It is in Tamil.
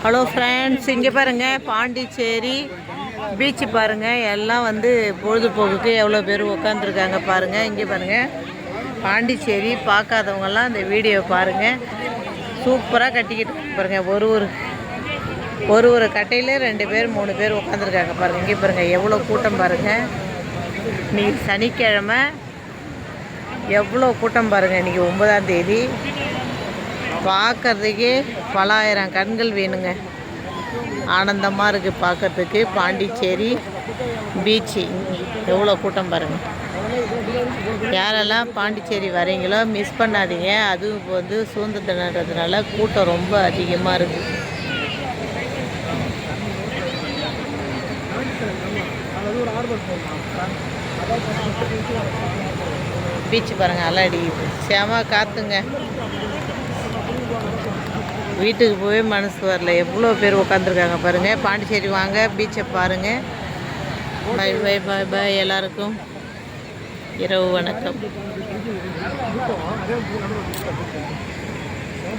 ஹலோ ஃப்ரெண்ட்ஸ், இங்கே பாருங்கள் பாண்டிச்சேரி பீச்சு பாருங்கள். எல்லாம் வந்து பொழுதுபோக்குக்கு எவ்வளோ பேர் உட்காந்துருக்காங்க பாருங்கள். இங்கே பாருங்கள் பாண்டிச்சேரி பார்க்காதவங்கெல்லாம் இந்த வீடியோ பாருங்கள். சூப்பராக கட்டிக்கிட்டு பாருங்கள். ஒரு கட்டையில் 2 பேர் 3 பேர் உட்காந்துருக்காங்க பாருங்கள். இங்கே பாருங்கள் எவ்வளோ கூட்டம் பாருங்கள். இன்றைக்கி சனிக்கிழமை எவ்வளோ கூட்டம் பாருங்கள். இன்றைக்கி 9ஆம் தேதி. பார்க்குறதுக்கே பல ஆயிரம் கண்கள் வேணுங்க. ஆனந்தமாக இருக்குது பார்க்குறதுக்கு. பாண்டிச்சேரி பீச்சு எவ்வளோ கூட்டம் பாருங்கள். யாரெல்லாம் பாண்டிச்சேரி வரீங்களோ மிஸ் பண்ணாதீங்க. அதுவும் இப்போ வந்து சுதந்திர தினன்றதுனால கூட்டம் ரொம்ப அதிகமாக இருக்குது. பீச்சு பாருங்கள், அலை அடிக்குது. செம காற்றுங்க. வீட்டுக்கு போய் மனசு வரல. எவ்வளோ பேர் உட்காந்துருக்காங்க பாருங்கள். பாண்டிச்சேரி வாங்க, பீச்சை பாருங்கள். Bye bye bye bye. எல்லாருக்கும் இரவு வணக்கம்.